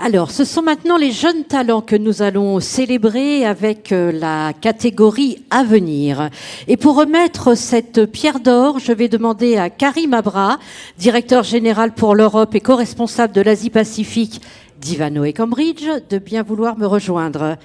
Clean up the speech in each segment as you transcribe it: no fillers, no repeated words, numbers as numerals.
Alors, ce sont maintenant les jeunes talents que nous allons célébrer avec la catégorie à venir. Et pour remettre cette pierre d'or, je vais demander à Karim Abra, directeur général pour l'Europe et co-responsable de l'Asie-Pacifique d'Ivanhoé Cambridge, de bien vouloir me rejoindre.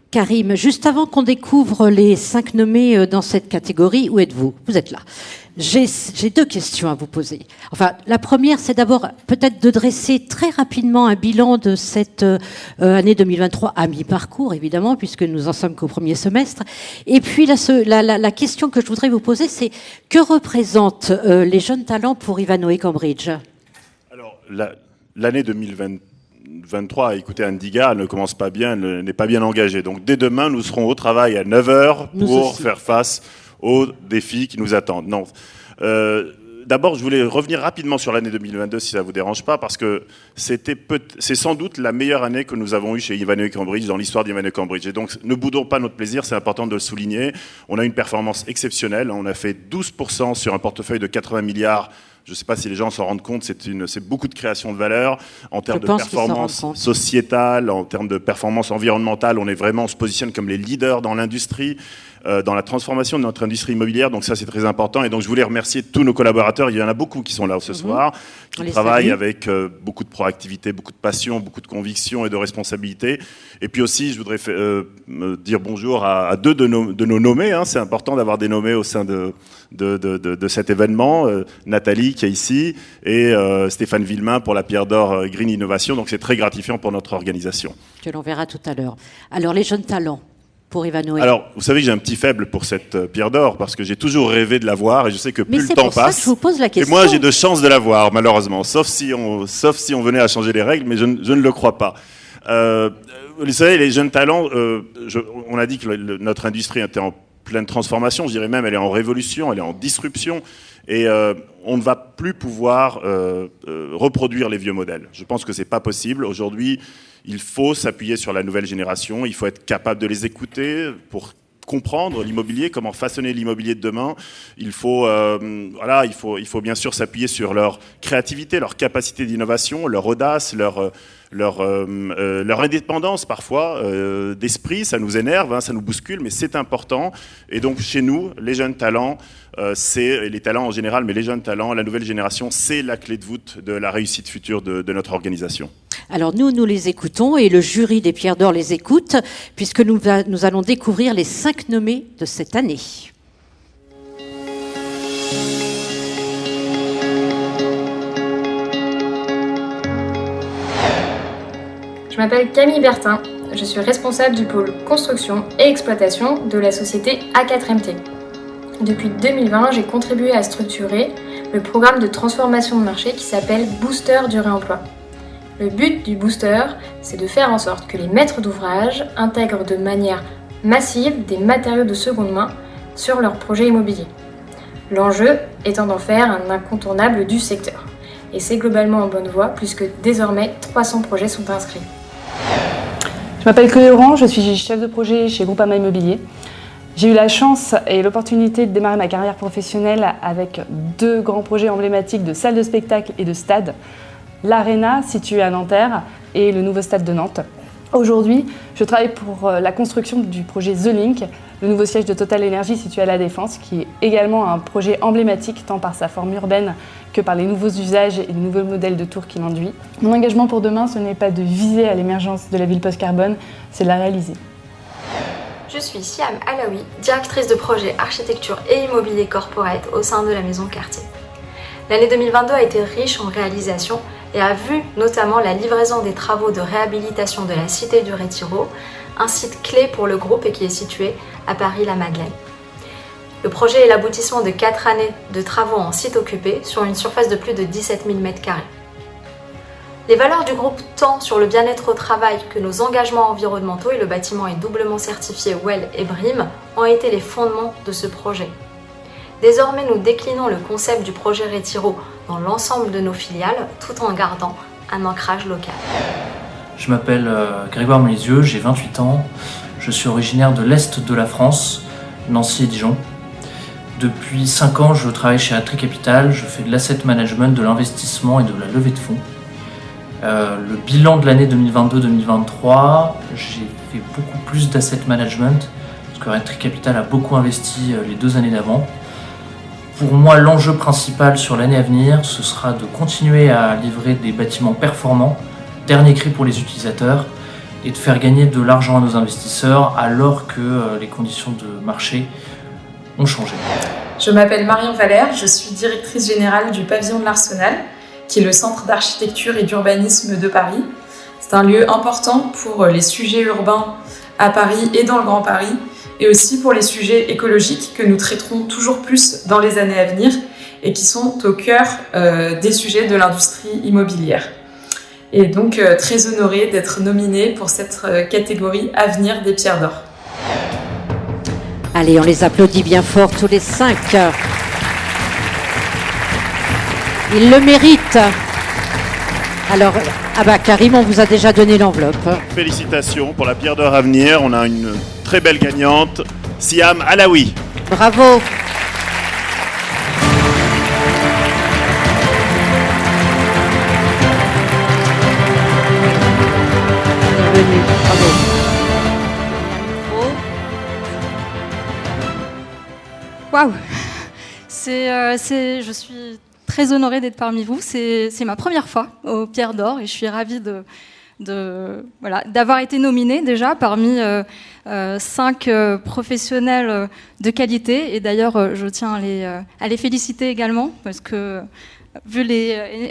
Karim, juste avant qu'on découvre les 5 nommés dans cette catégorie, où êtes-vous? Vous êtes là. J'ai 2 questions à vous poser. Enfin, la première, c'est d'abord peut-être de dresser très rapidement un bilan de cette année 2023 à mi-parcours, évidemment, puisque nous en sommes qu'au premier semestre. Et puis, la question que je voudrais vous poser, c'est que représentent les jeunes talents pour Ivanhoé Cambridge? Alors, l'année 2023, écoutez, Indiga ne commence pas bien, n'est pas bien engagée. Donc, dès demain, nous serons au travail à 9h pour faire face aux défis qui nous attendent. Non. D'abord, je voulais revenir rapidement sur l'année 2022, si ça ne vous dérange pas, parce que c'est sans doute la meilleure année que nous avons eue chez Ivanhoé Cambridge, dans l'histoire d'Ivanhoé Cambridge. Et donc, ne boudons pas notre plaisir, c'est important de le souligner. On a une performance exceptionnelle. On a fait 12% sur un portefeuille de 80 milliards. Je ne sais pas si les gens s'en rendent compte, c'est beaucoup de création de valeur. En termes de performance sociétale, en termes de performance environnementale, on se positionne comme les leaders dans l'industrie, dans la transformation de notre industrie immobilière. Donc ça, c'est très important. Et donc, je voulais remercier tous nos collaborateurs. Il y en a beaucoup qui sont là ce soir, qui travaillent avec beaucoup de proactivité, beaucoup de passion, beaucoup de conviction et de responsabilité. Et puis aussi, je voudrais dire bonjour à 2 de nos nommés. Hein. C'est important d'avoir des nommés au sein de cet événement. Nathalie, qui est ici, et Stéphane Villemain pour la Pierre d'Or Green Innovation. Donc c'est très gratifiant pour notre organisation. Que l'on verra tout à l'heure. Alors, les jeunes talents pour Ivanhoé. Alors, vous savez que j'ai un petit faible pour cette Pierre d'Or, parce que j'ai toujours rêvé de la voir, et je sais que plus le temps passe... Mais c'est pour ça que je vous pose la question. Et moi, j'ai de chance de la voir, malheureusement, sauf si on venait à changer les règles, mais je ne le crois pas. Vous savez, les jeunes talents, on a dit que notre industrie était en pleine transformation, je dirais même elle est en révolution, elle est en disruption, et on ne va plus pouvoir reproduire les vieux modèles. Je pense que c'est pas possible. Aujourd'hui, il faut s'appuyer sur la nouvelle génération, il faut être capable de les écouter pour comprendre l'immobilier, comment façonner l'immobilier de demain. Il faut bien sûr s'appuyer sur leur créativité, leur capacité d'innovation, leur audace, leur indépendance parfois d'esprit. Ça nous énerve, hein, ça nous bouscule, mais c'est important. Et donc chez nous, les jeunes talents, c'est les talents en général, mais les jeunes talents, la nouvelle génération, c'est la clé de voûte de la réussite future de notre organisation. Alors nous les écoutons et le jury des Pierres d'Or les écoute, puisque nous allons découvrir les 5 nommés de cette année. Je m'appelle Camille Bertin, je suis responsable du pôle construction et exploitation de la société A4MT. Depuis 2020, j'ai contribué à structurer le programme de transformation de marché qui s'appelle Booster du réemploi. Le but du booster, c'est de faire en sorte que les maîtres d'ouvrage intègrent de manière massive des matériaux de seconde main sur leurs projets immobiliers. L'enjeu étant d'en faire un incontournable du secteur. Et c'est globalement en bonne voie puisque désormais 300 projets sont inscrits. Je m'appelle Chloé Laurent, je suis chef de projet chez Groupama Immobilier. J'ai eu la chance et l'opportunité de démarrer ma carrière professionnelle avec 2 grands projets emblématiques de salles de spectacle et de stade. L'Arena, située à Nanterre, et le nouveau stade de Nantes. Aujourd'hui, je travaille pour la construction du projet The Link, le nouveau siège de Total Energy situé à La Défense, qui est également un projet emblématique tant par sa forme urbaine que par les nouveaux usages et les nouveaux modèles de tours qu'il induit. Mon engagement pour demain, ce n'est pas de viser à l'émergence de la ville post-carbone, c'est de la réaliser. Je suis Siam Alaoui, directrice de projet architecture et immobilier corporate au sein de la Maison Cartier. L'année 2022 a été riche en réalisations et a vu notamment la livraison des travaux de réhabilitation de la Cité du Retiro, un site clé pour le groupe et qui est situé à Paris-la-Madeleine. Le projet est l'aboutissement de 4 années de travaux en site occupé sur une surface de plus de 17 000 m². Les valeurs du groupe tant sur le bien-être au travail que nos engagements environnementaux, et le bâtiment est doublement certifié WELL et BREEAM, ont été les fondements de ce projet. Désormais, nous déclinons le concept du projet Retiro dans l'ensemble de nos filiales, tout en gardant un ancrage local. Je m'appelle Grégoire Mélizieux, j'ai 28 ans. Je suis originaire de l'Est de la France, Nancy et Dijon. Depuis 5 ans, je travaille chez Atri Capital. Je fais de l'asset management, de l'investissement et de la levée de fonds. Le bilan de l'année 2022-2023, j'ai fait beaucoup plus d'asset management, parce que Atri Capital a beaucoup investi les 2 années d'avant. Pour moi, l'enjeu principal sur l'année à venir, ce sera de continuer à livrer des bâtiments performants, dernier cri pour les utilisateurs, et de faire gagner de l'argent à nos investisseurs alors que les conditions de marché ont changé. Je m'appelle Marion Valère, je suis directrice générale du Pavillon de l'Arsenal, qui est le centre d'architecture et d'urbanisme de Paris. C'est un lieu important pour les sujets urbains à Paris et dans le Grand Paris, et aussi pour les sujets écologiques que nous traiterons toujours plus dans les années à venir et qui sont au cœur des sujets de l'industrie immobilière. Et donc très honorée d'être nominée pour cette catégorie Avenir des Pierres d'Or. Allez, on les applaudit bien fort tous les 5. Ils le méritent. Alors, Karim, on vous a déjà donné l'enveloppe. Félicitations pour la Pierre d'Or à venir. On a une très belle gagnante, Siam Alaoui. Bravo. Bienvenue. Bravo. Waouh, je suis très honorée d'être parmi vous. C'est ma première fois aux Pierres d'Or et je suis ravie d'avoir été nominée déjà parmi 5 professionnels de qualité. Et d'ailleurs, je tiens à les féliciter également parce que vu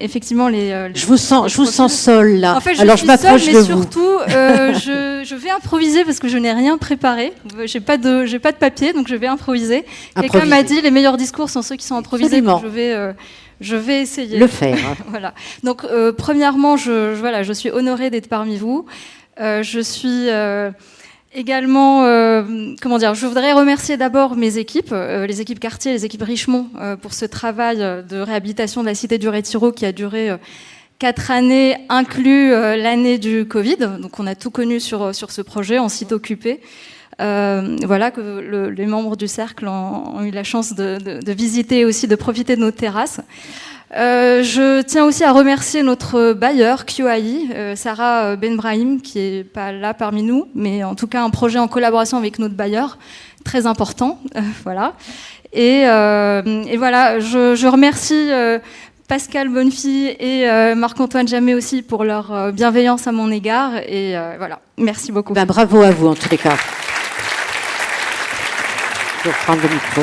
effectivement les je vous sens seule là. En fait, alors je m'approche seule, de mais vous. surtout, je vais improviser parce que je n'ai rien préparé. J'ai pas de papier, donc je vais improviser. Quelqu'un m'a dit les meilleurs discours sont ceux qui sont improvisés. Donc je vais essayer. Le faire. Voilà. Donc premièrement, je suis honorée d'être parmi vous. Je suis également, je voudrais remercier d'abord mes équipes, les équipes Cartier, les équipes Richemont, pour ce travail de réhabilitation de la Cité du Retiro qui a duré 4 années, inclus l'année du Covid. Donc on a tout connu sur ce projet en site occupé. Que les membres du cercle ont eu la chance de visiter et aussi de profiter de nos terrasses. Je tiens aussi à remercier notre bailleur QAI, Sarah Benbrahim, qui est pas là parmi nous, mais en tout cas un projet en collaboration avec notre bailleur, très important. Et voilà, je remercie Pascal Bonnefille et Marc-Antoine Jamet aussi pour leur bienveillance à mon égard. Et voilà, merci beaucoup. Bravo à vous en tous les cas. Je vais prendre le micro.